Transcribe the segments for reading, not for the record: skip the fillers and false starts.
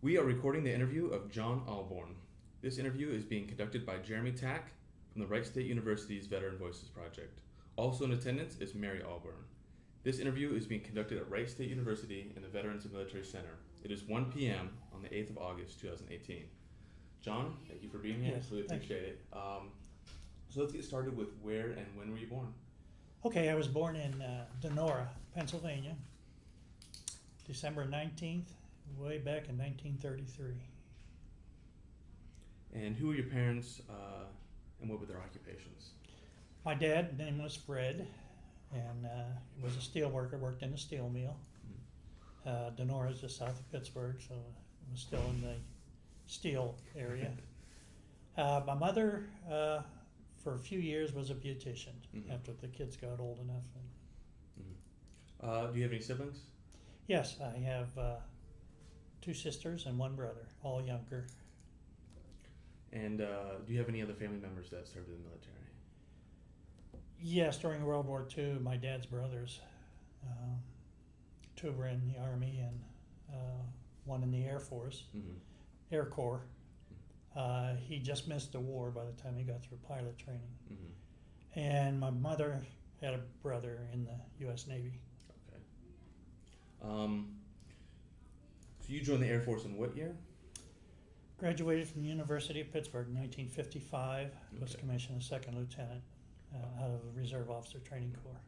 We are recording the interview of John Ahlborn. This interview is being conducted by Jeremy Tack from the Wright State University's Veteran Voices Project. Also in attendance is Mary Ahlborn. This interview is being conducted at Wright State University in the Veterans and Military Center. It is 1 p.m. on the 8th of August, 2018. John, thank you for being here. Yes, Really appreciate it. So let's get started with where and when were you born? Okay, I was born in Donora, Pennsylvania, December 19th, way back in 1933. And who were your parents and what were their occupations? My dad's name was Fred, and was a steel worker, worked in a steel mill. Donora is just south of Pittsburgh, so it was still in the steel area. My mother, for a few years, was a beautician after the kids got old enough. Do you have any siblings? Yes, I have two sisters and one brother, all younger. And do you have any other family members that served in the military? Yes, during World War II, my dad's brothers, two were in the Army and one in the Air Force, Air Corps. He just missed the war by the time he got through pilot training. And my mother had a brother in the U.S. Navy. Okay. So you joined the Air Force in what year? Graduated from the University of Pittsburgh in 1955. Was commissioned as second lieutenant out of the Reserve Officer Training Corps.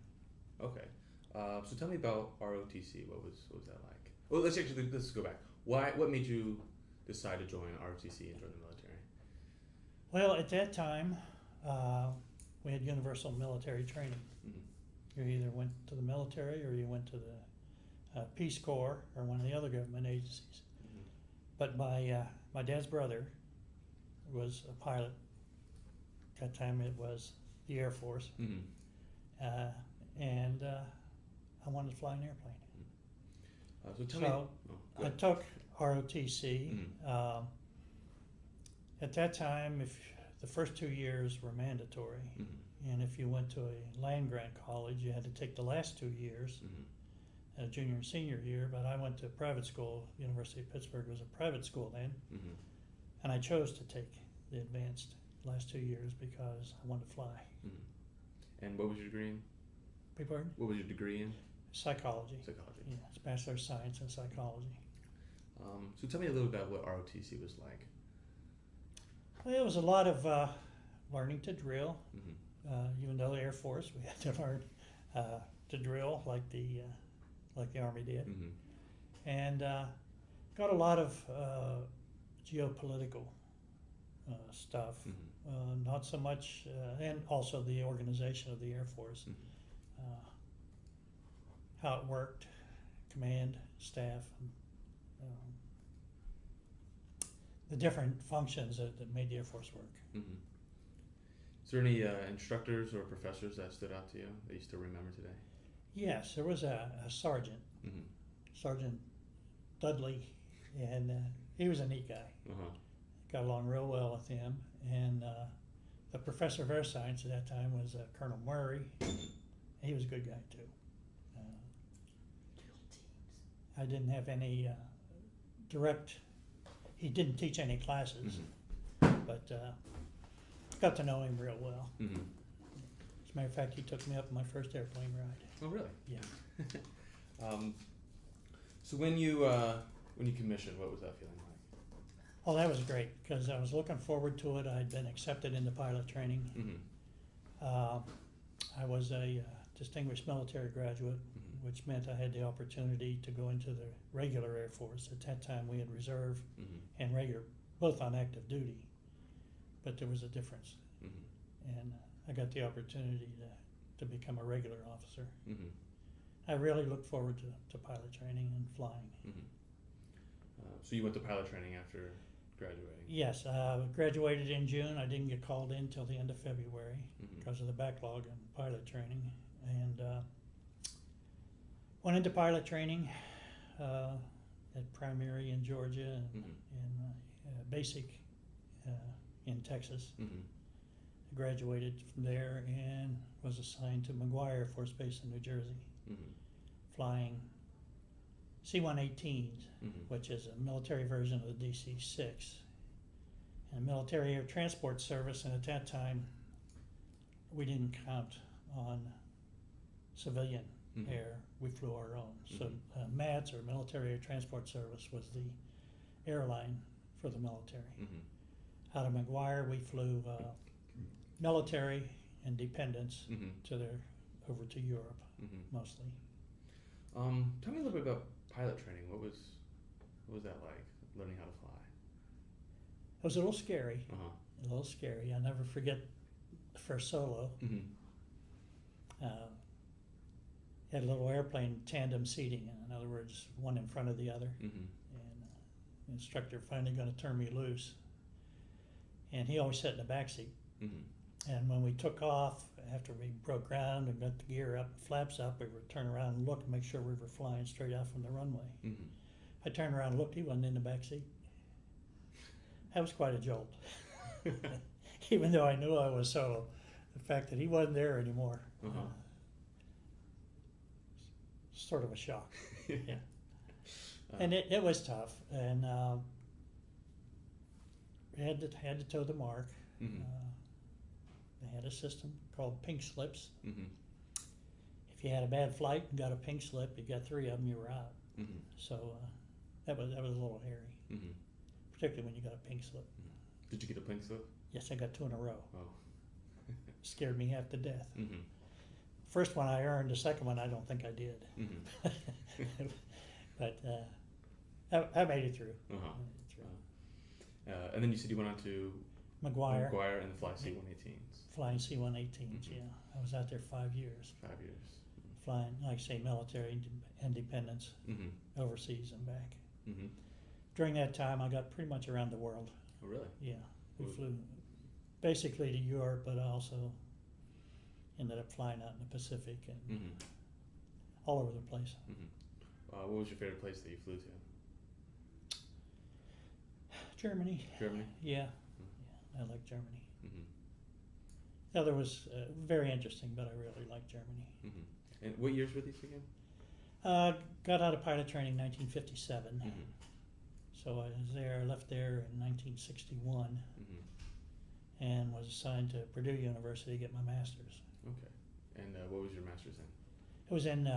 Okay. So tell me about ROTC. What was that like? Well, let's go back. What made you decide to join ROTC and join the military? Well, at that time, we had universal military training. You either went to the military or you went to the Peace Corps or one of the other government agencies. But my dad's brother was a pilot. At that time, it was the Air Force, and I wanted to fly an airplane. So tell me. I took ROTC. At that time, if the first 2 years were mandatory, and if you went to a land grant college, you had to take the last 2 years, junior and senior year. But I went to private school. University of Pittsburgh was a private school then, and I chose to take the advanced last 2 years because I wanted to fly. And what was your degree in? Beg your pardon? What was your degree in? Psychology. Psychology. Yeah, it's Bachelor of Science in Psychology. So tell me a little about what ROTC was like. Well, it was a lot of learning to drill. Even though the Air Force, we had to learn to drill like the Army did, and got a lot of geopolitical stuff. Not so much, and also the organization of the Air Force, how it worked, command, staff, the different functions that made the Air Force work. Is there any instructors or professors that stood out to you that you still remember today? Yes, there was a sergeant, Sergeant Dudley, and he was a neat guy. Got along real well with him. And the professor of air science at that time was Colonel Murray. He was a good guy too. I didn't have any direct. He didn't teach any classes, but got to know him real well. As a matter of fact, he took me up on my first airplane ride. Oh, really? Yeah. So when you commissioned, what was that feeling like? Oh, that was great because I was looking forward to it. I'd been accepted into pilot training. I was a distinguished military graduate, which meant I had the opportunity to go into the regular Air Force. At that time, we had reserve and regular, both on active duty, but there was a difference. And I got the opportunity to become a regular officer. I really look forward to pilot training and flying. So you went to pilot training after graduating? Yes, graduated in June. I didn't get called in till the end of February because of the backlog in pilot training, and went into pilot training at primary in Georgia and basic in Texas. Graduated from there and was assigned to McGuire Air Force Base in New Jersey, flying C-118s, which is a military version of the DC-6. And military air transport service, and at that time, we didn't count on civilian air. We flew our own. So MATS, or Military Air Transport Service, was the airline for the military. Out of McGuire, we flew military and dependents over to Europe, mostly. Tell me a little bit about pilot training. What was that like, learning how to fly? It was a little scary. A little scary. I'll never forget the first solo. Had a little airplane tandem seating, in other words, one in front of the other. And the instructor finally got to turn me loose. And he always sat in the back seat. And when we took off, after we broke ground and got the gear up, flaps up, we would turn around and look and make sure we were flying straight out from the runway. I turned around and looked, he wasn't in the back seat. That was quite a jolt. Even though I knew I was solo, the fact that he wasn't there anymore, sort of a shock. Yeah. And it was tough, and we had to toe the mark. They had a system called pink slips. If you had a bad flight and got a pink slip, you got 3 of them, you were out. So that was a little hairy, particularly when you got a pink slip. Did you get a pink slip? Yes, I got 2 in a row. Oh. Scared me half to death. First one I earned, the second one I don't think I did. But I made it through. And then you said you went on to McGuire and the fly C-118s. Flying C-118s, yeah. I was out there 5 years. 5 years. Flying, like I say, military independence, overseas and back. During that time, I got pretty much around the world. Oh, really? Yeah. We flew basically to Europe, but also ended up flying out in the Pacific and all over the place. What was your favorite place that you flew to? Germany. Germany? Yeah. I like Germany. The other was very interesting, but I really liked Germany. And what years were these again? Got out of pilot training in 1957. So I was there, I left there in 1961 and was assigned to Purdue University to get my master's. Okay. And what was your master's in? It was in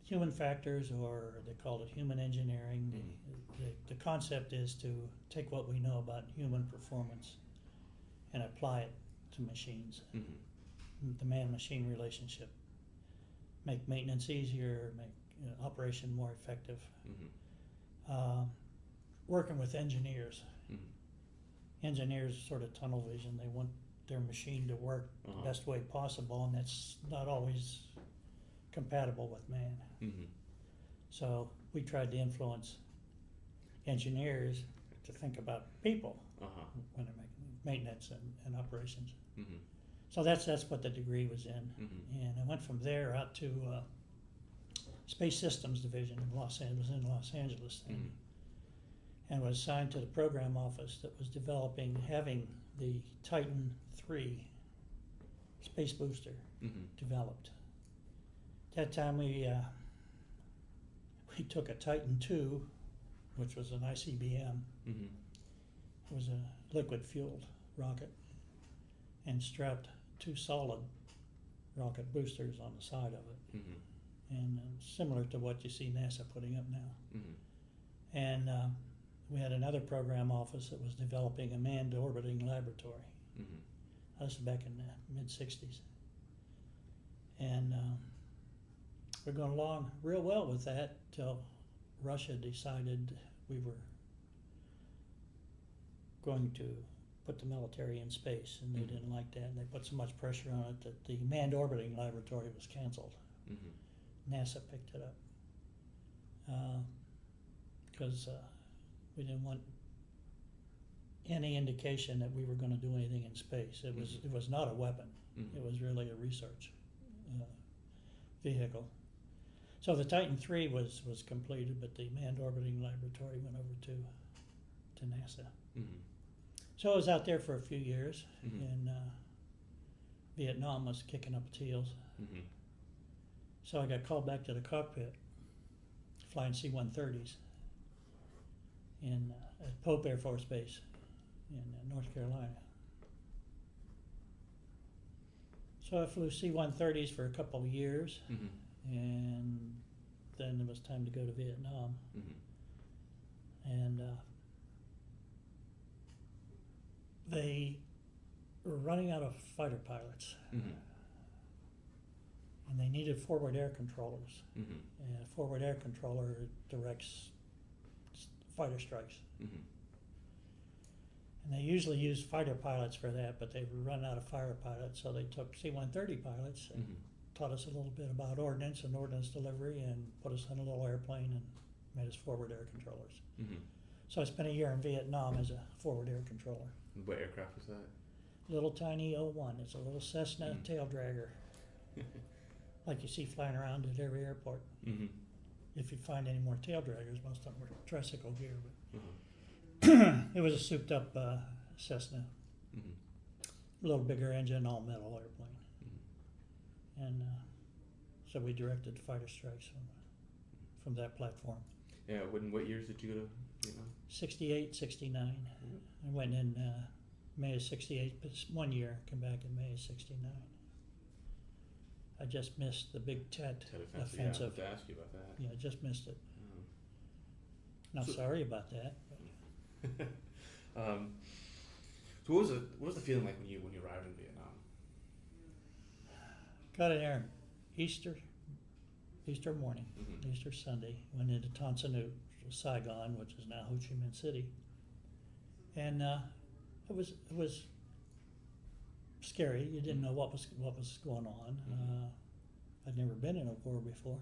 human factors, or they called it human engineering. The concept is to take what we know about human performance and apply it to machines. The man-machine relationship. Make maintenance easier, make operation more effective. Working with engineers. Engineers sort of tunnel vision. They want their machine to work the best way possible, and that's not always compatible with man. So we tried to influence engineers to think about people when they're making maintenance and operations. So that's what the degree was in. And I went from there out to Space Systems Division in Los Angeles then, and was assigned to the program office that was having the Titan III space booster developed. At that time we took a Titan II, which was an ICBM. It was a liquid-fueled rocket, and strapped 2 solid rocket boosters on the side of it, and similar to what you see NASA putting up now. And we had another program office that was developing a manned orbiting laboratory. That was back in the mid-60s. And we're going along real well with that till Russia decided we were going to put the military in space, and they didn't like that, and they put so much pressure on it that the manned orbiting laboratory was canceled. NASA picked it up because we didn't want any indication that we were going to do anything in space. It was not a weapon. It was really a research vehicle. So the Titan III was completed, but the manned orbiting laboratory went over to NASA. So I was out there for a few years, and Vietnam was kicking up its heels. So I got called back to the cockpit flying C-130s in at Pope Air Force Base in North Carolina. So I flew C-130s for a couple of years, and then it was time to go to Vietnam. And they were running out of fighter pilots, and they needed forward air controllers. And a forward air controller directs fighter strikes. And they usually use fighter pilots for that, but they were running out of fighter pilots, so they took C-130 pilots and taught us a little bit about ordnance and ordnance delivery, and put us on a little airplane and made us forward air controllers. So I spent a year in Vietnam as a forward air controller. What aircraft was that? Little tiny O-1. It's a little Cessna tail dragger, like you see flying around at every airport. If you find any more tail draggers, most of them were tricycle gear. But it was a souped-up Cessna, a little bigger engine, all metal airplane, and so we directed fighter strikes from that platform. Yeah. What years did you go to Vietnam? 68, 69. I went in May of 68, but 1 year, come back in May of 69. I just missed the big Tet offensive. Yeah, I have to ask you about that. Yeah, I just missed it. Not sorry about that. So what was the feeling like when you arrived in Vietnam? Got in there Easter morning, Easter Sunday. Went into Tan Son Nhut, Saigon, which is now Ho Chi Minh City, and it was scary. You didn't know what was going on. I'd never been in a war before.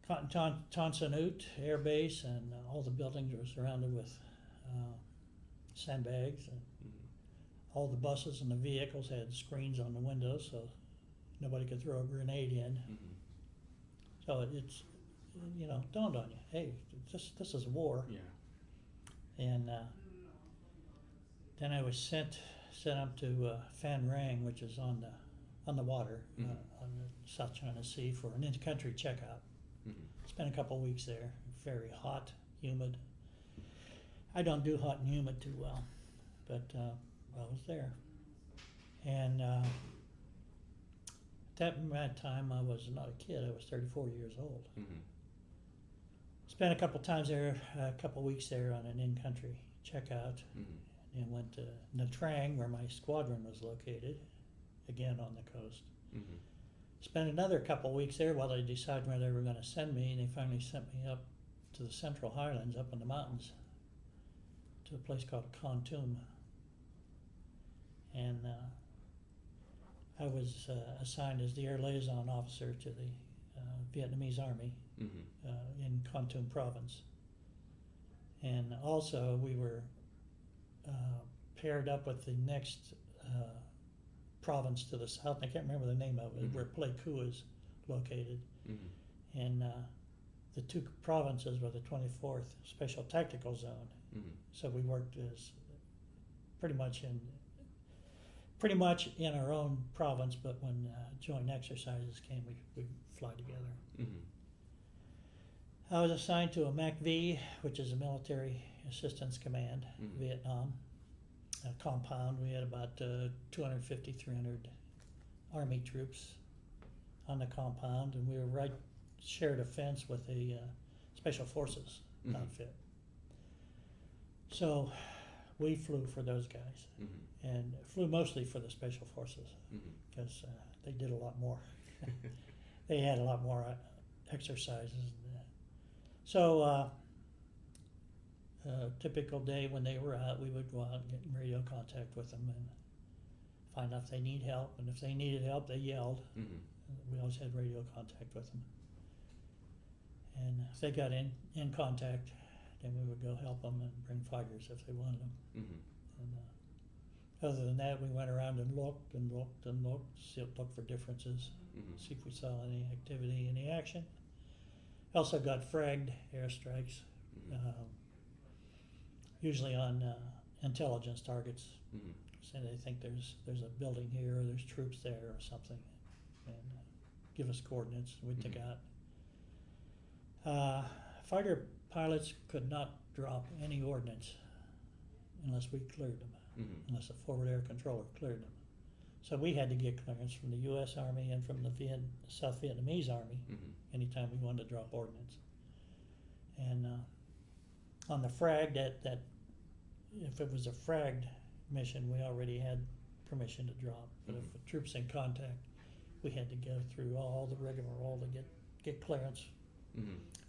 Tan Son Nhut Air Base, and all the buildings were surrounded with sandbags, and all the buses and the vehicles had screens on the windows, so nobody could throw a grenade in. So it's dawned on you, hey, this is a war. Yeah. And then I was sent up to Phan Rang, which is on the water on the South China Sea, for an in-country checkout. Spent a couple of weeks there. Very hot, humid. I don't do hot and humid too well, but I was there. And at that time, I was not a kid. I was 34 years old. Spent a couple times there, a couple weeks there on an in-country checkout, and went to Nha Trang, where my squadron was located, again on the coast. Spent another couple of weeks there while they decided where they were going to send me, and they finally sent me up to the Central Highlands, up in the mountains, to a place called Kon Tum. And I was assigned as the air liaison officer to the Vietnamese Army in Kon Tum province. And also we were paired up with the next province to the south. I can't remember the name of it, where Pleiku is located. And the two provinces were the 24th Special Tactical Zone. So we worked as pretty much in our own province, but when joint exercises came, we'd fly together. I was assigned to a MACV, which is a Military Assistance Command, Vietnam. A compound. We had about 250, 300 Army troops on the compound, and we were shared a fence with a Special Forces outfit. So we flew for those guys, and flew mostly for the Special Forces, because they did a lot more. They had a lot more exercises. So typical day when they were out, we would go out and get in radio contact with them and find out if they need help. And if they needed help, they yelled. We always had radio contact with them. And if they got in contact, then we would go help them and bring fighters if they wanted them. And other than that, we went around and looked, looked for differences, see if we saw any activity, any action. Also got fragged airstrikes. Usually on intelligence targets. So they think there's a building here, or there's troops there, or something, and give us coordinates. We'd take out. Fighter pilots could not drop any ordnance unless we cleared them, unless the forward air controller cleared them. So we had to get clearance from the U.S. Army and from the South Vietnamese Army anytime we wanted to drop ordnance. And on the frag, that if it was a fragged mission, we already had permission to drop. But if the troops in contact, we had to go through all the rigmarole to get clearance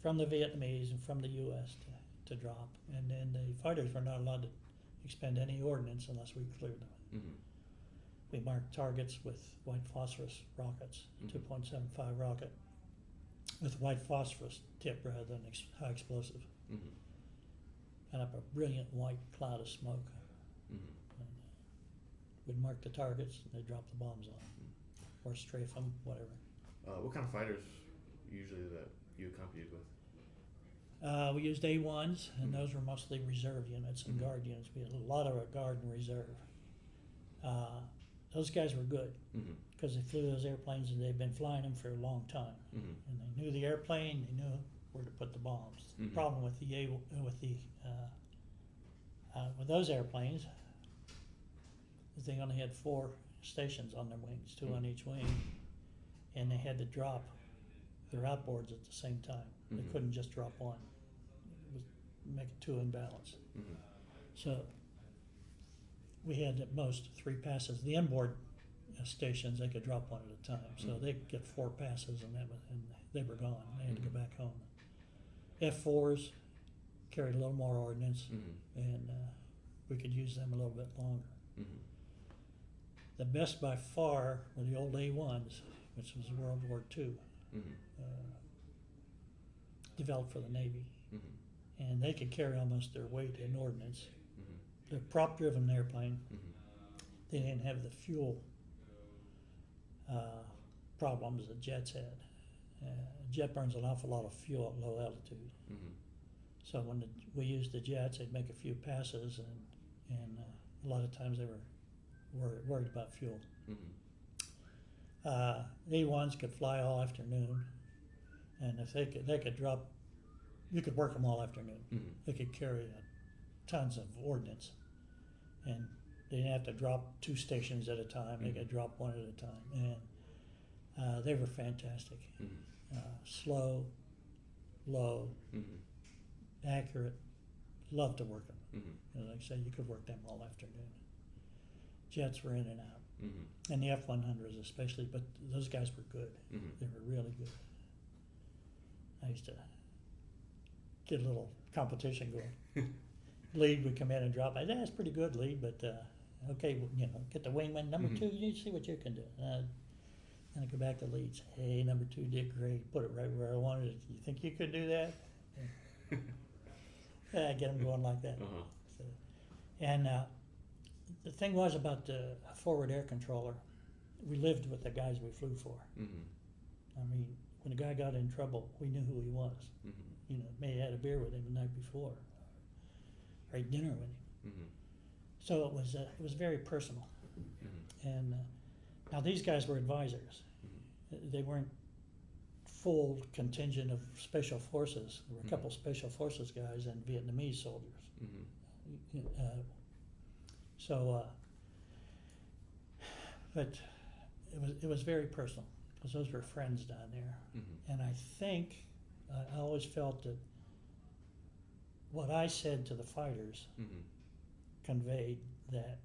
from the Vietnamese and from the U.S. to drop. And then the fighters were not allowed to expend any ordnance unless we cleared them. We marked targets with white phosphorus rockets, 2.75 rocket, with white phosphorus tip rather than high explosive. Kind of a brilliant white cloud of smoke. And we'd mark the targets and they'd drop the bombs on them, or strafe them, whatever. What kind of fighters usually that you accompanied with? We used A1s, and those were mostly reserve units and guard units. We had a lot of guard and reserve. Those guys were good because they flew those airplanes and they'd been flying them for a long time, and they knew the airplane. They knew where to put the bombs. The problem with with those airplanes is they only had 4 stations on their wings, 2 on each wing, and they had to drop their outboards at the same time. They couldn't just drop one. It was make it too imbalanced. So we had at most 3 passes. The inboard stations, they could drop one at a time. So they could get 4 passes and they were gone. They had to go back home. F4s carried a little more ordnance, and we could use them a little bit longer. The best by far were the old A1s, which was World War II, developed for the Navy. And they could carry almost their weight in ordnance. They're prop-driven airplane. They didn't have the fuel problems that jets had. A jet burns an awful lot of fuel at low altitude. So when we used the jets, they'd make a few passes, and a lot of times they were worried about fuel. A1s could fly all afternoon, and if they could drop, you could work them all afternoon. They could carry tons of ordnance, and they didn't have to drop 2 stations at a time. They could drop 1 at a time, and they were fantastic. Slow, low, accurate. Loved to work them. And like I said, you could work them all afternoon. Jets were in and out, and the F-100s especially, but those guys were good. They were really good. I used to get a little competition going. Lead would come in and drop. I said, that's pretty good, lead, but okay, get the wingman. Number 2, you need to see what you can do. And I go back to leads. Hey, number 2 did great. Put it right where I wanted it. You think you could do that? Yeah, get them going like that. So, and the thing was about the forward air controller, we lived with the guys we flew for. I mean, when a guy got in trouble, we knew who he was. May have had a beer with him the night before, or ate dinner with him. So it was very personal. And now these guys were advisors. They weren't full contingent of special forces. There were a couple special forces guys and Vietnamese soldiers. But it was very personal because those were friends down there. And I think I always felt that what I said to the fighters conveyed that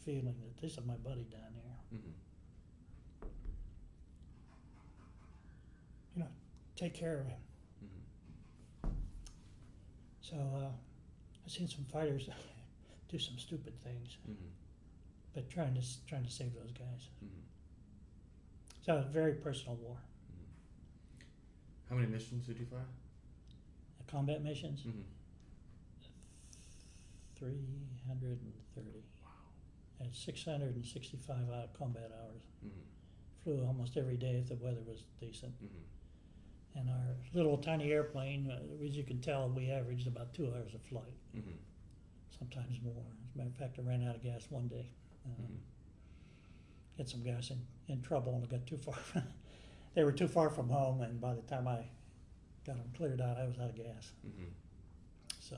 feeling that this is my buddy down there. Take care of him. So I've seen some fighters do some stupid things, but trying to save those guys. So a very personal war. How many missions did you fly? The combat missions, 330. Wow. And 665 combat hours. Flew almost every day if the weather was decent. And our little tiny airplane, as you can tell, we averaged about 2 hours of flight, sometimes more. As a matter of fact, I ran out of gas one day. Had some guys in trouble and got too far. They were too far from home, and by the time I got them cleared out, I was out of gas. Mm-hmm. So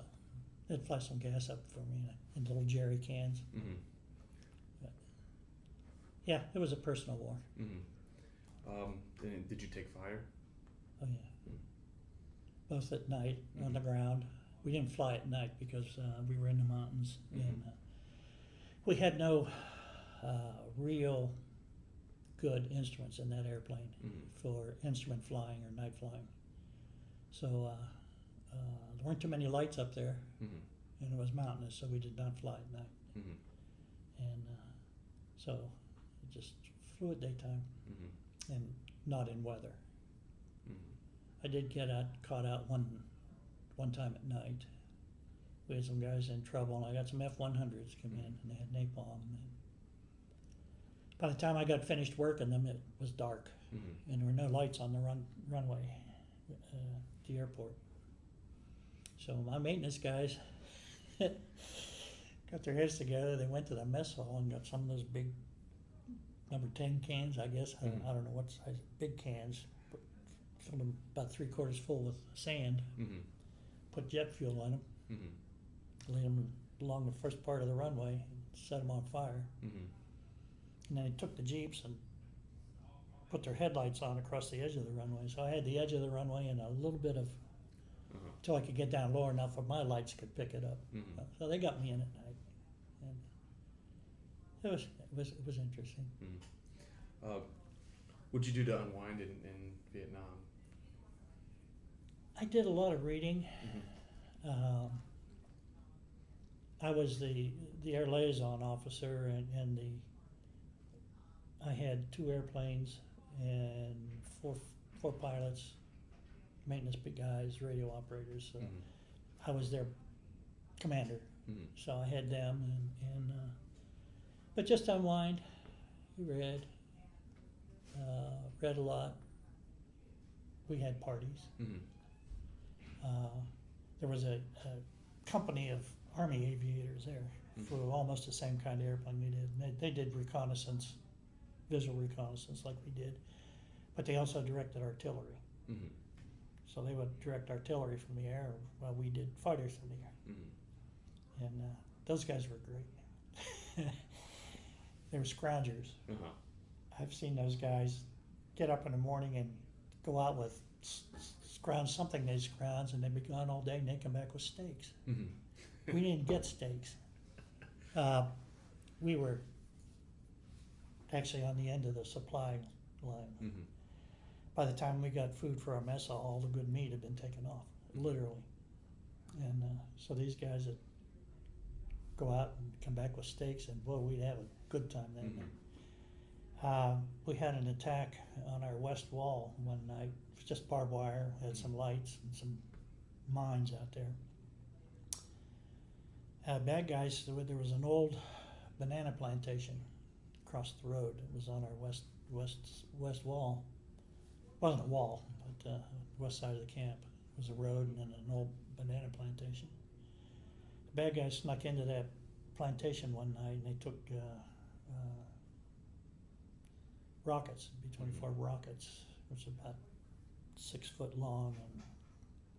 they'd flash some gas up for me in little jerry cans. Mm-hmm. But, yeah, it was a personal war. Mm-hmm. And did you take fire? Oh yeah, both at night on the ground. We didn't fly at night because we were in the mountains, and we had no real good instruments in that airplane for instrument flying or night flying. So there weren't too many lights up there, and it was mountainous, so we did not fly at night. And so it just flew at daytime and not in weather. I did get caught out one time at night. We had some guys in trouble, and I got some F-100s come in, and they had napalm. And by the time I got finished working them, it was dark, and there were no lights on the runway at the airport. So my maintenance guys got their heads together. They went to the mess hall and got some of those big number 10 cans, I guess. I don't know what size, big cans. Filled them about 3/4 full with sand. Put jet fuel in them. Laid them along the first part of the runway and set them on fire. And then they took the Jeeps and put their headlights on across the edge of the runway. So I had the edge of the runway and a little bit of, until I could get down lower enough where my lights could pick it up. So they got me in at night. And it was interesting. What'd you do to unwind in Vietnam? I did a lot of reading. I was the air liaison officer, and I had 2 airplanes and four pilots, maintenance guys, radio operators. So I was their commander, so I had them, and but just unwind, read a lot. We had parties. There was a company of Army aviators there for almost the same kind of airplane we did. They did reconnaissance, visual reconnaissance like we did, but they also directed artillery. So they would direct artillery from the air while we did fighters from the air. And those guys were great. They were scroungers. I've seen those guys get up in the morning and go out with scrounge something they scrounge, and they'd be gone all day, and they'd come back with steaks. We didn't get steaks. We were actually on the end of the supply line. By the time we got food for our mess hall, all the good meat had been taken off, literally. And so these guys would go out and come back with steaks, and boy, we'd have a good time that night. We had an attack on our west wall one night. It was just barbed wire, had some lights and some mines out there. Bad guys, there was an old banana plantation across the road. It was on our west wall. It wasn't a wall, but west side of the camp was a road and then an old banana plantation. The bad guys snuck into that plantation one night, and they took rockets, B-24 rockets, which is about 6 foot long and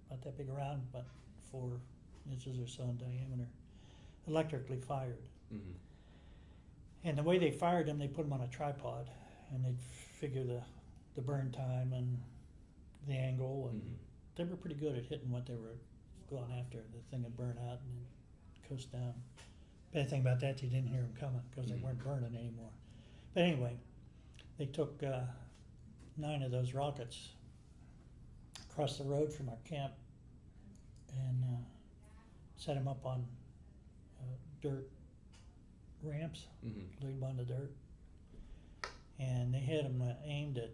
about that big around, about 4 inches or so in diameter, electrically fired. And the way they fired them, they put them on a tripod, and they'd figure the burn time and the angle, and they were pretty good at hitting what they were going after. The thing would burn out and then coast down. Bad thing about that, you didn't hear them coming because they weren't burning anymore. But anyway, they took 9 of those rockets across the road from our camp and set them up on dirt ramps, laid them on the dirt. And they had them aimed at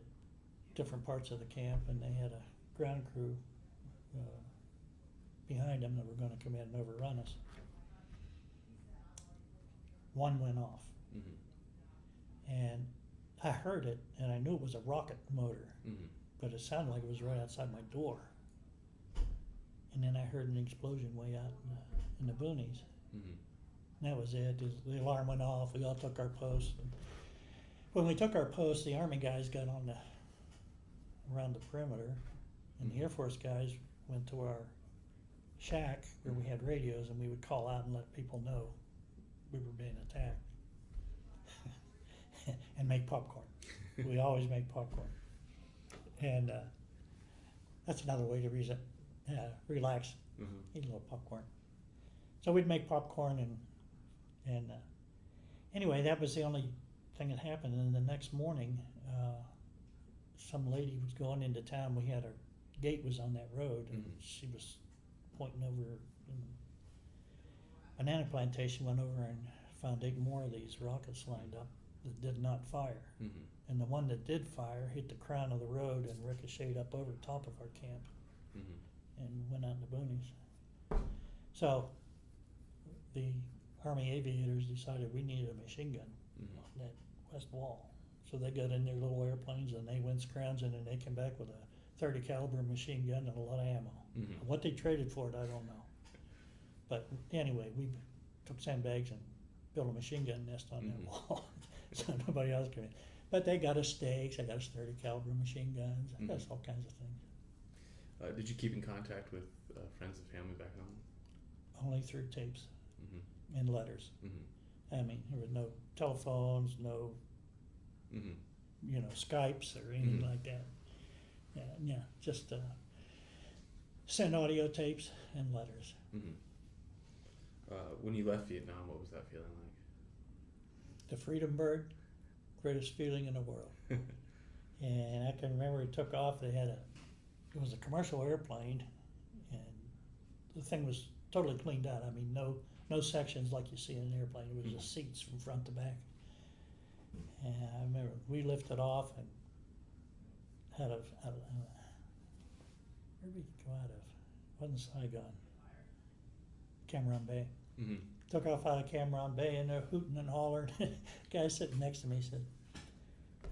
different parts of the camp, and they had a ground crew behind them that were going to come in and overrun us. One went off. And I heard it, and I knew it was a rocket motor, but it sounded like it was right outside my door. And then I heard an explosion way out in the boonies. And that was it. The alarm went off. We all took our posts. And when we took our posts, the Army guys got around the perimeter, And the Air Force guys went to our shack where we had radios, and we would call out and let people know we were being attacked. And make popcorn. We always make popcorn. And that's another way to relax, eat a little popcorn. So we'd make popcorn, and anyway, that was the only thing that happened. And the next morning, some lady was going into town. We had our gate was on that road, and she was pointing over in the banana plantation, went over and found 8 more of these rockets lined up that did not fire. And the one that did fire hit the crown of the road and ricocheted up over the top of our camp and went out in the boonies. So the Army aviators decided we needed a machine gun on that west wall. So they got in their little airplanes and they went scrounds, and then they came back with a 30 caliber machine gun and a lot of ammo. What they traded for it, I don't know. But anyway, we took sandbags and built a machine gun nest on that wall so nobody else could. But they got us stakes, they got us 30 caliber machine guns, they got us all kinds of things. Did you keep in contact with friends and family back home? Only through tapes and letters. I mean, there was no telephones, no Skypes or anything like that. Yeah, just send audio tapes and letters. When you left Vietnam, what was that feeling like? The freedom bird, greatest feeling in the world. And I can remember it took off. It was a commercial airplane, and the thing was totally cleaned out. I mean, no sections like you see in an airplane. It was just seats from front to back. And I remember we lifted off and where did we go out of? Wasn't Saigon. Cameron Bay. Took off out of Cameron Bay, and they're hooting and hollering. Guy sitting next to me said,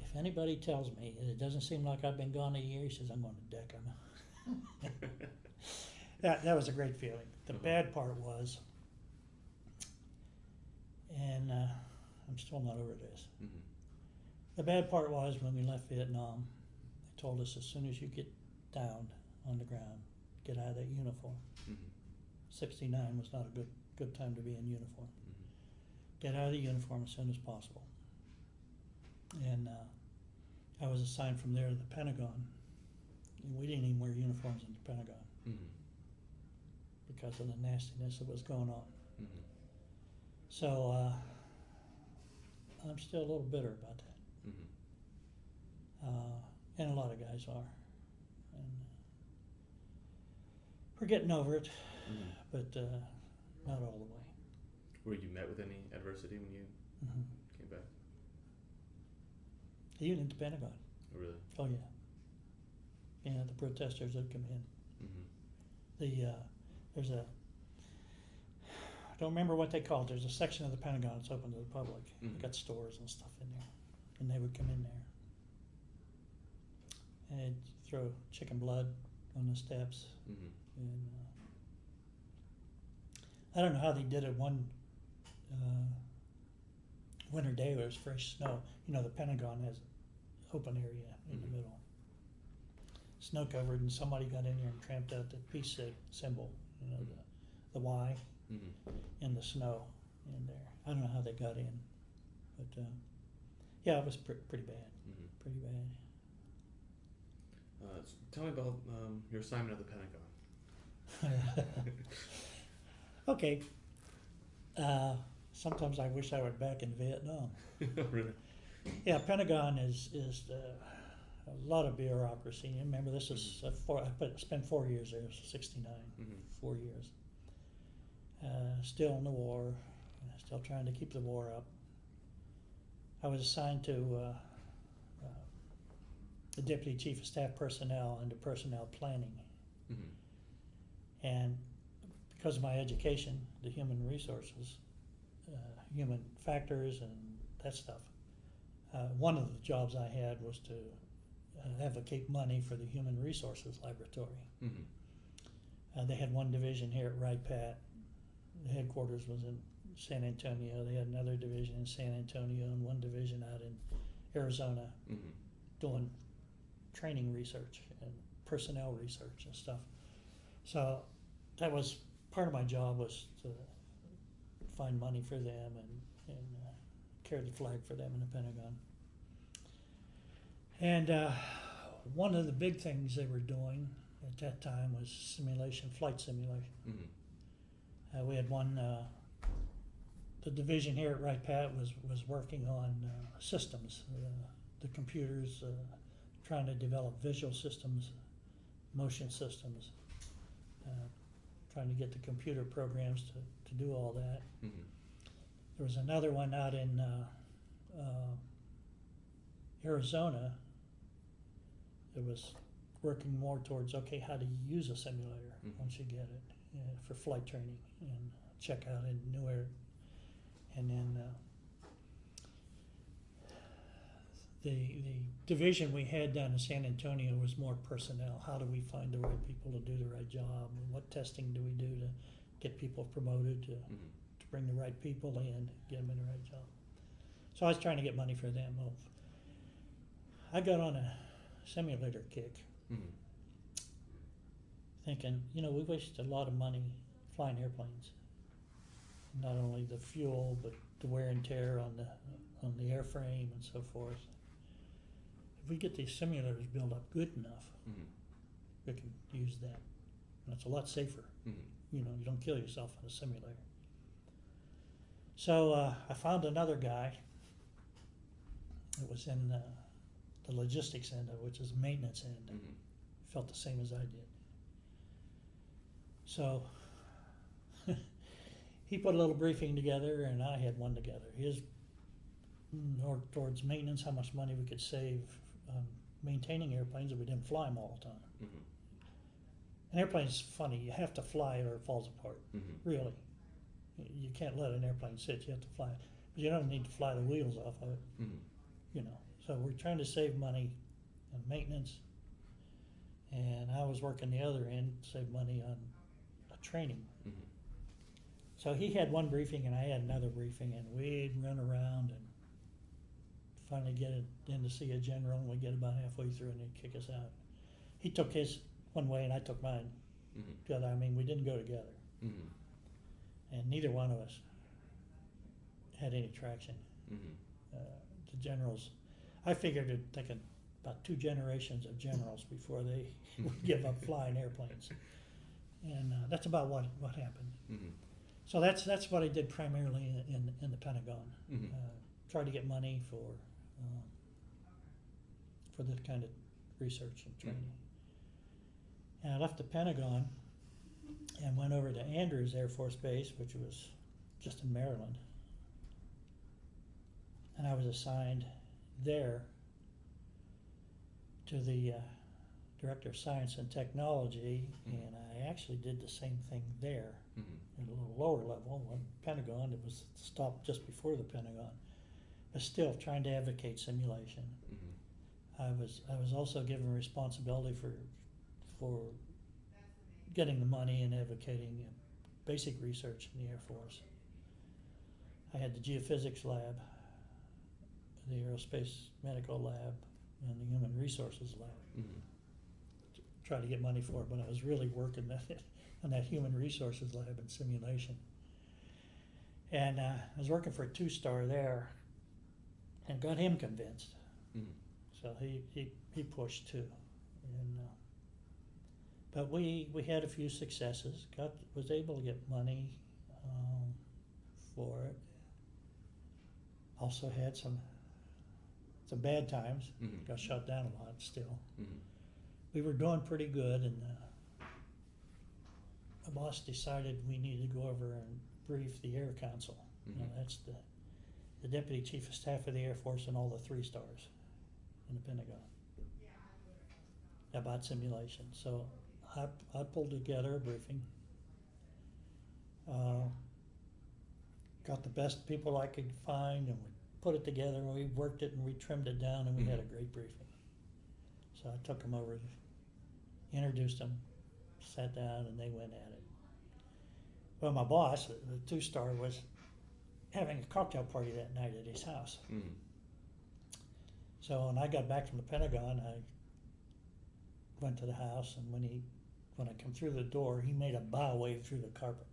"If anybody tells me that it doesn't seem like I've been gone a year," he says, "I'm going to deck them." That was a great feeling. The bad part was, and I'm still not over this. The bad part was when we left Vietnam, they told us as soon as you get down on the ground, get out of that uniform. 69 was not a good time to be in uniform. Get out of the uniform as soon as possible. And I was assigned from there to the Pentagon. And we didn't even wear uniforms in the Pentagon because of the nastiness that was going on. So I'm still a little bitter about that. And a lot of guys are. And we're getting over it, but not all the way. Were you met with any adversity when you came back? Even in the Pentagon. Oh, really? Oh, yeah. Yeah, the protesters that come in. There's I don't remember what they call it. There's a section of the Pentagon that's open to the public. They got stores and stuff in there. And they would come in there. And they'd throw chicken blood on the steps. And I don't know how they did it one winter day where it was fresh snow. You know, the Pentagon has open area in the middle. Snow covered, and somebody got in there and tramped out the peace symbol, you know, the Y in the snow in there. I don't know how they got in, but yeah, it was pretty bad. Pretty bad. So tell me about your assignment at the Pentagon. Okay. Sometimes I wish I were back in Vietnam. Really? Yeah, Pentagon is a lot of bureaucracy. You remember, this is I spent 4 years there. 69, 4 years. Still in the war, still trying to keep the war up. I was assigned to the Deputy Chief of Staff Personnel and the Personnel Planning. And because of my education, the human resources, human factors and that stuff, one of the jobs I had was to advocate money for the Human Resources Laboratory. They had one division here at Wright Pat. The headquarters was in San Antonio. They had another division in San Antonio and one division out in Arizona doing training research and personnel research and stuff. So that was part of my job, was to find money for them and carry the flag for them in the Pentagon. And one of the big things they were doing at that time was simulation, flight simulation. We had one, the division here at Wright Pat was working on systems, the computers, trying to develop visual systems, motion systems, trying to get the computer programs to do all that. There was another one out in Arizona that was working more towards, okay, how do you use a simulator once you get it, for flight training and check out in new air. And then the division we had down in San Antonio was more personnel. How do we find the right people to do the right job? And what testing do we do to get people promoted, to bring the right people in, get them in the right job? So I was trying to get money for them. I got on a simulator kick, thinking, we wasted a lot of money flying airplanes. Not only the fuel, but the wear and tear on the airframe and so forth. If we get these simulators built up good enough, we can use that. And it's a lot safer. You don't kill yourself on a simulator. So I found another guy that was in the logistics end of it, which is maintenance end. Felt the same as I did. So he put a little briefing together, and I had one together. His more towards maintenance, how much money we could save maintaining airplanes if we didn't fly them all the time. An airplane's funny. You have to fly it or it falls apart. Really. You can't let an airplane sit. You have to fly it. But you don't need to fly the wheels off of it. So we're trying to save money on maintenance. And I was working the other end, save money on training. So he had one briefing and I had another briefing, and we'd run around and finally get it in to see a general, and we'd get about halfway through and he'd kick us out. He took his one way and I took mine the other. I mean, we didn't go together. And neither one of us had any traction. The generals, I figured it'd take about 2 generations of generals before they would give up flying airplanes. And that's about what happened. So that's what I did primarily in the Pentagon. Tried to get money for this kind of research and training. And I left the Pentagon and went over to Andrews Air Force Base, which was just in Maryland. And I was assigned there to the Director of Science and Technology, and I actually did the same thing there at a little lower level. When Pentagon, it was stopped just before the Pentagon, but still trying to advocate simulation. I was also given responsibility for getting the money and advocating basic research in the Air Force. I had the geophysics lab, the aerospace medical lab, and the human resources lab. Try to get money for it, but I was really working on that human resources lab and simulation. And I was working for a 2-star there and got him convinced. So he pushed too. And but we had a few successes. Was able to get money for it. Also had some bad times. Got shut down a lot still. We were doing pretty good, and the boss decided we needed to go over and brief the Air Council. That's the Deputy Chief of Staff of the Air Force and all the 3 stars in the Pentagon about simulation. So I pulled together a briefing, got the best people I could find, and we put it together, and we worked it, and we trimmed it down, and we had a great briefing. So I took them over, introduced them, sat down, and they went at it. Well, my boss, the 2-star, was having a cocktail party that night at his house. So when I got back from the Pentagon, went to the house, and when I come through the door, he made a bow wave through the carpet.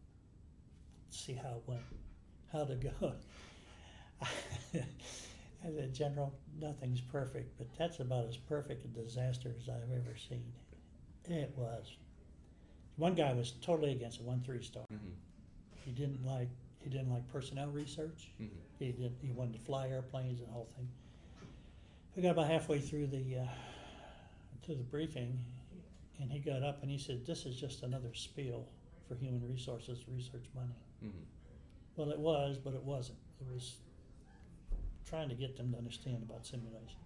See how it went, how to go. As a general, nothing's perfect, but that's about as perfect a disaster as I've ever seen. It was. One guy was totally against it, 1 3-star. Mm-hmm. He didn't like personnel research. Mm-hmm. He wanted to fly airplanes and the whole thing. We got about halfway through to the briefing, and he got up and he said, "This is just another spiel for human resources research money." Mm-hmm. Well, it was, but it wasn't. It was trying to get them to understand about simulation.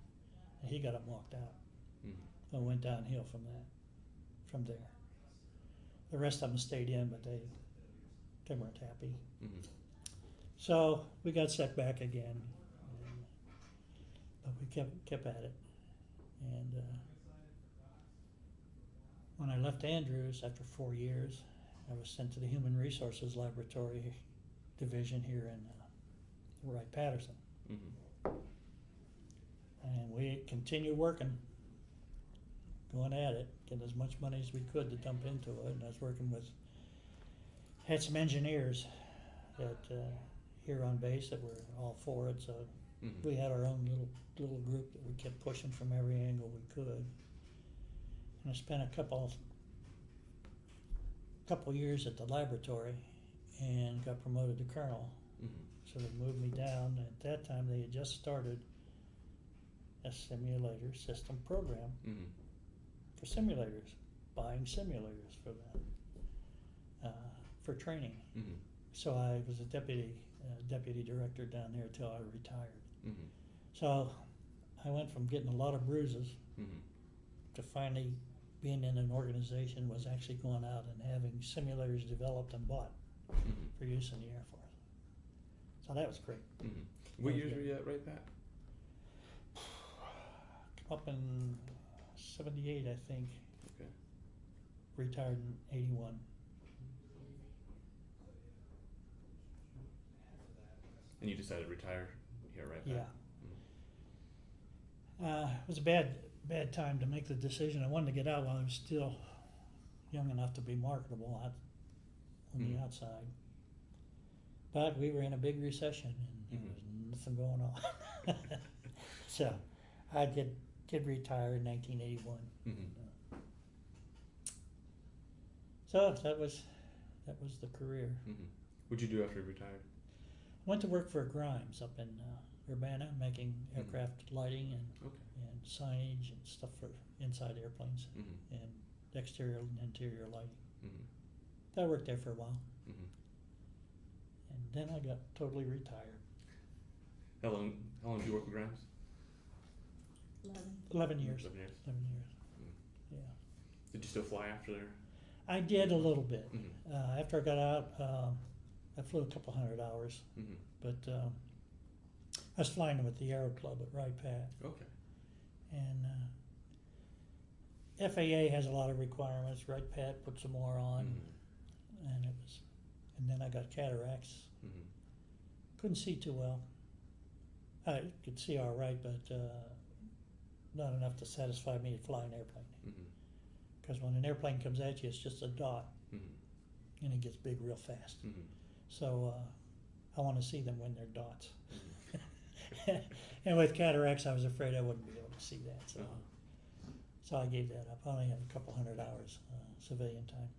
And he got up and walked out. Mm-hmm. And went downhill from there. The rest of them stayed in, but they weren't happy. Mm-hmm. So we got set back again, but we kept at it. And when I left Andrews after 4 years, I was sent to the Human Resources Laboratory division here in Wright-Patterson. Mm-hmm. And we continued working, going at it, getting as much money as we could to dump into it. And I was had some engineers that here on base that were all for it. So Mm-hmm. we had our own little group that we kept pushing from every angle we could. And I spent a couple years at the laboratory and got promoted to colonel. Mm-hmm. So they moved me down. At that time, they had just started a simulator system program Mm-hmm. for simulators, buying simulators for them, for training. Mm-hmm. So I was a deputy director down there till I retired. Mm-hmm. So I went from getting a lot of bruises Mm-hmm. to finally being in an organization was actually going out and having simulators developed and bought Mm-hmm. for use in the Air Force. So that was great. Mm-hmm. What years were you at right back? Up in 78, I think. Okay. Retired in 81. And you decided to retire here right Yeah. back? It was a bad time to make the decision. I wanted to get out while I was still young enough to be marketable out on the outside. But we were in a big recession and there was nothing going on. So I did retire in 1981. Mm-hmm. So that was the career. Mm-hmm. What'd you do after you retired? Went to work for Grimes up in Urbana, making aircraft lighting and signage and stuff for inside airplanes and exterior and interior lighting. Mm-hmm. I worked there for a while, Mm-hmm. and then I got totally retired. How long did you work with Grimes? 11 years. 11 years. 11 years. Yeah. Did you still fly after there? I did a little bit. Mm-hmm. After I got out, I flew a couple hundred hours, Mm-hmm. but I was flying with the Aero Club at Wright-Pat. Okay. And FAA has a lot of requirements. Wright-Pat put some more on, and then I got cataracts. Mm-hmm. Couldn't see too well. I could see all right, but not enough to satisfy me to fly an airplane. Because when an airplane comes at you, it's just a dot, and it gets big real fast. Mm-hmm. So I want to see them when they're dots. And with cataracts, I was afraid I wouldn't be able to see that. So, so I gave that up. I only had a couple hundred hours civilian time.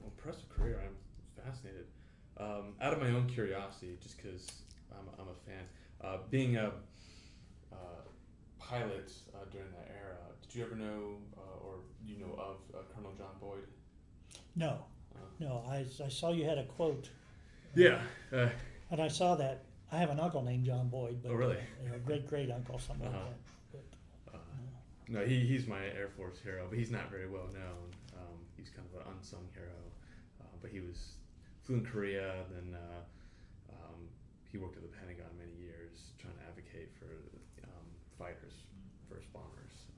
Impressive career. I'm fascinated. Out of my own curiosity, just because I'm a fan, being a pilot during that era, did you ever know or you know of Colonel John Boyd? No, no. I saw you had a quote. Yeah. And I saw that. I have an uncle named John Boyd, but oh, really? A great uncle, something like that. But, no, he's my Air Force hero, but he's not very well known. He's kind of an unsung hero, but he flew in Korea. Then he worked at the Pentagon many years, trying to advocate for fighters, first bombers.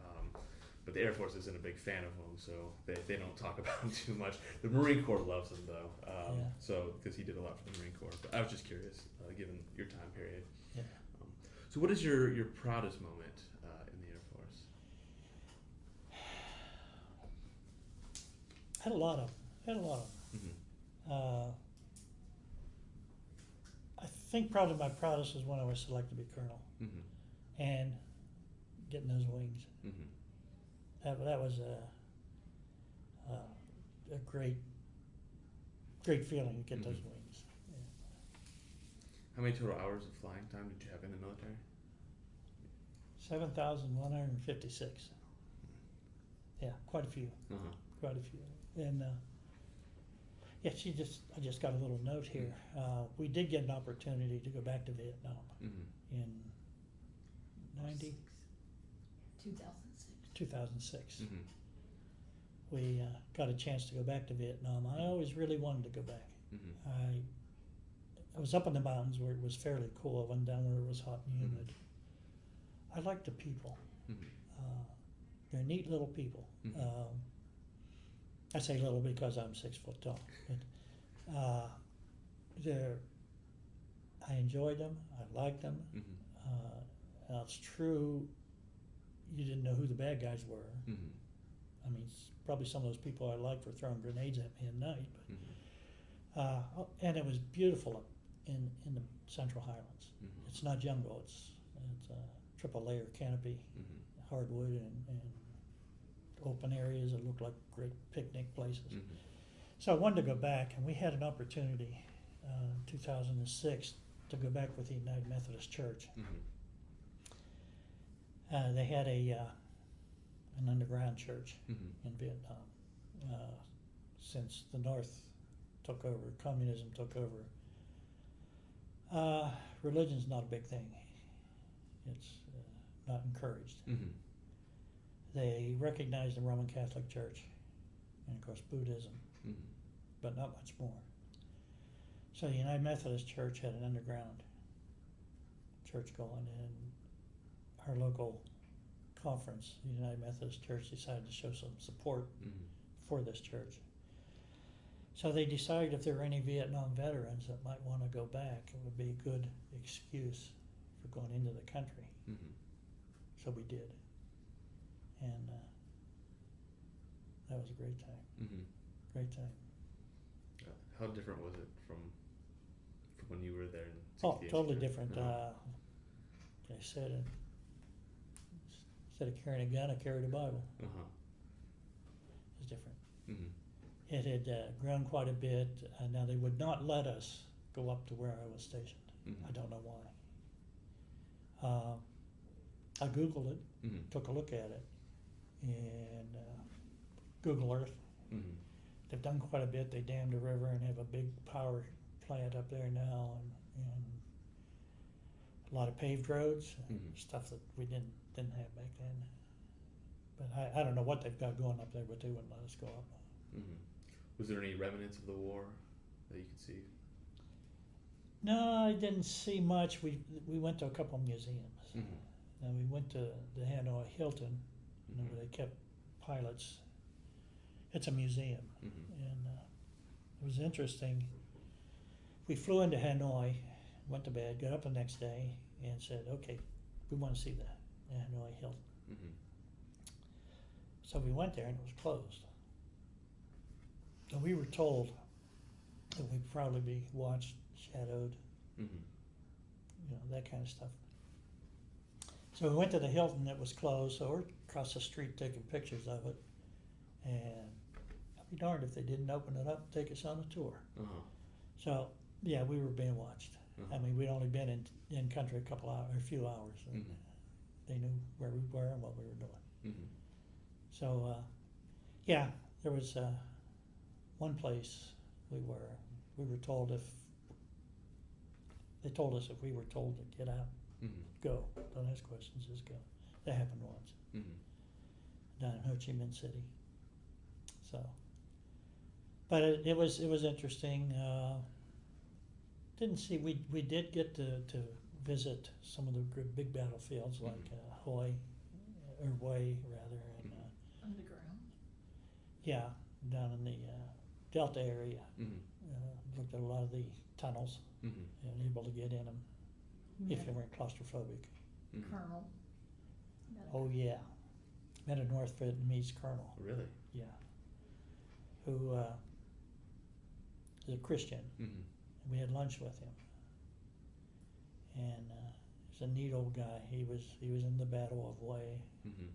But the Air Force isn't a big fan of him, so they don't talk about him too much. The Marine Corps loves him though, so because he did a lot for the Marine Corps. But I was just curious, given your time period. Yeah. So what is your proudest moment in the Air Force? Had a lot of them. Had a lot of them. Mm-hmm. I think probably my proudest was when I was selected to be colonel Mm-hmm. and getting those wings. Mm-hmm. That was a great feeling to get those Mm-hmm. wings. Yeah. How many total hours of flying time did you have in the military? 7,156. Yeah, quite a few. Uh-huh. Quite a few. And yeah, I just got a little note here. We did get an opportunity to go back to Vietnam Mm-hmm. in 90, 2006. 2006. Mm-hmm. We got a chance to go back to Vietnam. I always really wanted to go back. Mm-hmm. I was up in the mountains where it was fairly cool. I went down where it was hot and humid. I liked the people. Mm-hmm. They're neat little people. Mm-hmm. I say little because I'm 6 foot tall, but I enjoyed them. I liked them. Mm-hmm. Now it's true, you didn't know who the bad guys were. Mm-hmm. I mean, probably some of those people I liked were throwing grenades at me at night. But, and it was beautiful in the Central Highlands. Mm-hmm. It's not jungle. It's a triple layer canopy, Mm-hmm. hardwood and open areas that look like great picnic places. Mm-hmm. So I wanted to go back, and we had an opportunity in 2006 to go back with the United Methodist Church. Mm-hmm. They had an underground church Mm-hmm. in Vietnam. Since the North took over, communism took over, religion's not a big thing. It's not encouraged. Mm-hmm. They recognize the Roman Catholic Church and, of course, Buddhism, Mm-hmm. but not much more. So the United Methodist Church had an underground church going, and our local conference, the United Methodist Church, decided to show some support Mm-hmm. for this church. So they decided if there were any Vietnam veterans that might want to go back, it would be a good excuse for going into the country. Mm-hmm. So we did. And that was a great time. Mm-hmm. Great time. How different was it from when you were there in Oh, 68? totally different. Uh-huh. They said instead of carrying a gun, I carried a Bible. Uh-huh. It was different. Mm-hmm. It had grown quite a bit. Now they would not let us go up to where I was stationed. Mm-hmm. I don't know why. I Googled it, Mm-hmm. took a look at it, and Google Earth. Mm-hmm. They've done quite a bit. They dammed a river and have a big power plant up there now, and a lot of paved roads, Mm-hmm. stuff that we didn't have back then. But I don't know what they've got going up there, but they wouldn't let us go up. Mm-hmm. Was there any remnants of the war that you could see? No, I didn't see much. We went to a couple of museums. Mm-hmm. And we went to the Hanoi Hilton, Mm-hmm. where they kept pilots. It's a museum, Mm-hmm. and it was interesting. We flew into Hanoi, went to bed, got up the next day, and said, "Okay, we want to see the Hanoi Hilton." Mm-hmm. So we went there, and it was closed. And we were told that we'd probably be watched, shadowed, Mm-hmm. that kind of stuff. So we went to the Hilton that was closed, so we're across the street taking pictures of it, and I'd be darned if they didn't open it up and take us on a tour. Uh-huh. So yeah, we were being watched. Uh-huh. I mean, we'd only been in country a few hours, and Mm-hmm. they knew where we were and what we were doing. Mm-hmm. So yeah, there was one place we were told they told us if we were told to get out, Mm-hmm. go. Don't ask questions, just go. That happened once Mm-hmm. down in Ho Chi Minh City. So, but it was interesting. Didn't see we did get to visit some of the big battlefields like Hue rather, and Underground. yeah, down in the Delta area. Mm-hmm. Looked at a lot of the tunnels Mm-hmm. and able to get in them if you weren't claustrophobic. Mm-hmm. Colonel. Oh yeah, met a North Vietnamese colonel. Really? Yeah, who is a Christian. Mm-hmm. And we had lunch with him, and he's a neat old guy. He was in the Battle of Way. Mm-hmm.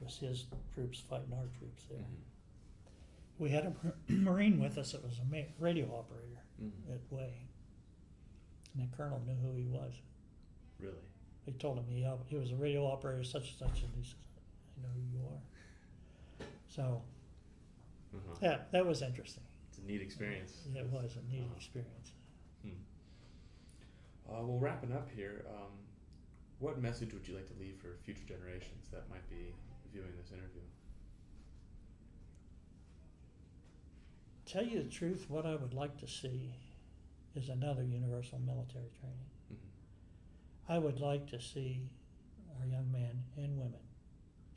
It was his troops fighting our troops there. Mm-hmm. We had a Marine with us that was a radio operator Mm-hmm. at Way, and the colonel knew who he was. Really? He told him he was a radio operator such and such, and he said, "I know who you are." So Uh-huh. that was interesting. It's a neat experience. It was a neat experience. Well, wrapping up here, what message would you like to leave for future generations that might be viewing this interview? Tell you the truth, what I would like to see is another universal military training. Mm-hmm. I would like to see our young men and women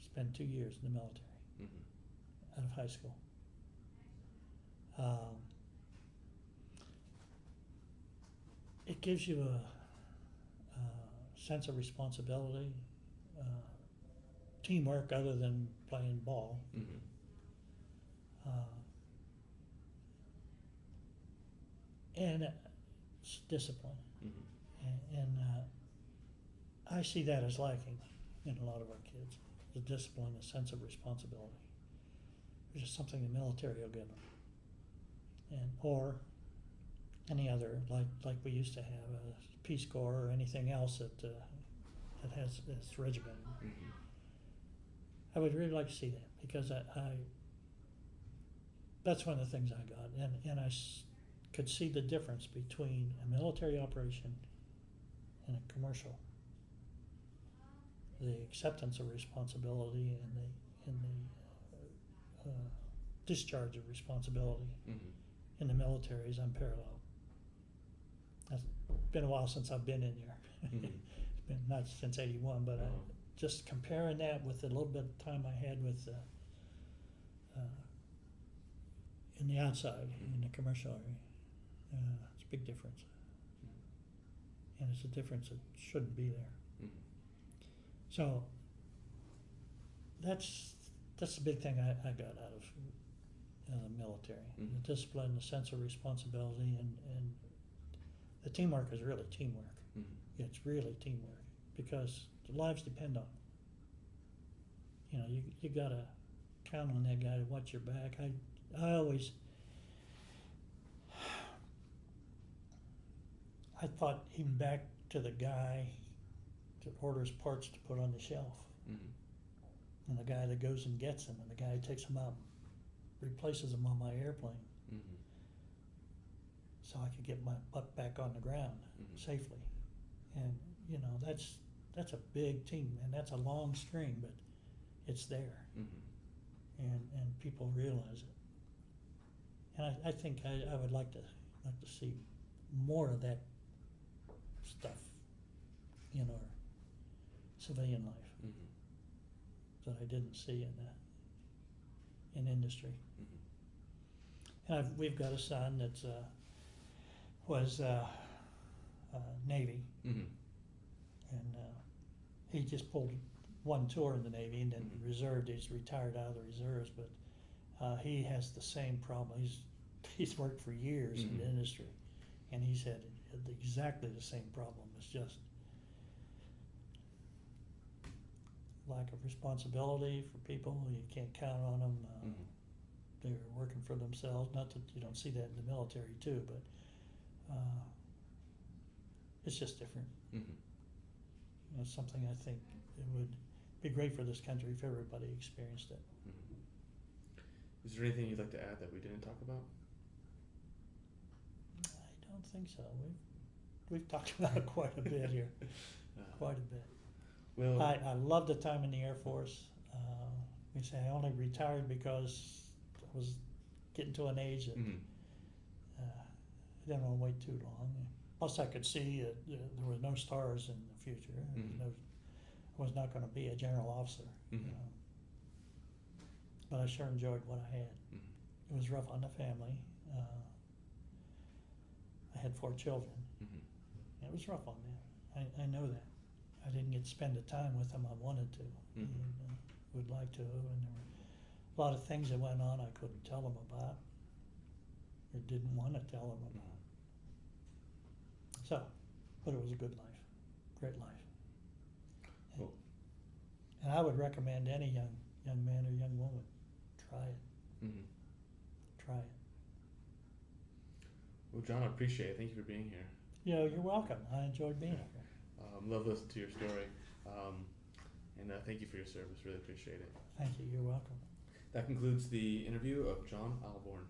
spend 2 years in the military Mm-hmm. out of high school. It gives you a sense of responsibility, teamwork other than playing ball. Mm-hmm. And discipline. Mm-hmm. And I see that as lacking in a lot of our kids, the discipline, the sense of responsibility, which is something the military will give them. Or any other, like we used to have, a Peace Corps or anything else that has its regimen. Mm-hmm. I would really like to see that, because I that's one of the things I got, and I could see the difference between a military operation and a commercial. The acceptance of responsibility and the discharge of responsibility Mm-hmm. in the military is unparalleled. It's been a while since I've been in there. Mm-hmm. It's been not since '81, but just comparing that with the little bit of time I had with in the outside, in the commercial area, it's a big difference. And it's a difference that shouldn't be there. Mm-hmm. So that's the big thing I got out of the military. Mm-hmm. The discipline, the sense of responsibility, and the teamwork is really teamwork. Mm-hmm. It's really teamwork, because the lives depend on it. You know, you gotta count on that guy to watch your back. I always thought even back to the guy that orders parts to put on the shelf, Mm-hmm. and the guy that goes and gets them, and the guy who takes them out, replaces them on my airplane, Mm-hmm. so I could get my butt back on the ground Mm-hmm. safely. And you know, that's a big team, and that's a long string, but it's there, Mm-hmm. and people realize it. And I think I would like to see more of that stuff in our civilian life Mm-hmm. that I didn't see in industry. Mm-hmm. And we've got a son that's was Navy, Mm-hmm. and he just pulled one tour in the Navy, and then Mhm. reserved. He's retired out of the reserves, but he has the same problem. He's worked for years in the Mhm. industry, and he's had exactly the same problem. It's just lack of responsibility for people. You can't count on them. Mm-hmm. They're working for themselves. Not that you don't see that in the military too, but it's just different. Mm-hmm. You know, something I think it would be great for this country if everybody experienced it. Mm-hmm. Is there anything you'd like to add that we didn't talk about? I don't think so. We've talked about it quite a bit here, quite a bit. Well, I love the time in the Air Force. We say I only retired because I was getting to an age that mm-hmm. I didn't want to wait too long. Plus, I could see there were no stars in the future. Mhm. I was not going to be a general officer. Mhm. But I sure enjoyed what I had. Mm-hmm. It was rough on the family. I had 4 children. Mm-hmm. It was rough on them. I know that. I didn't get to spend the time with them I wanted to. Mhm. And, would like to. And there a lot of things that went on I couldn't tell them about, or didn't want to tell them about. So, but it was a good life, great life. And, Cool. and I would recommend any young man or young woman try it. Mm-hmm. Try it. Well, John, I appreciate it. Thank you for being here. You're welcome. I enjoyed being here. Love listening to your story. And thank you for your service. Really appreciate it. Thank you. You're welcome. That concludes the interview of John Ahlborn.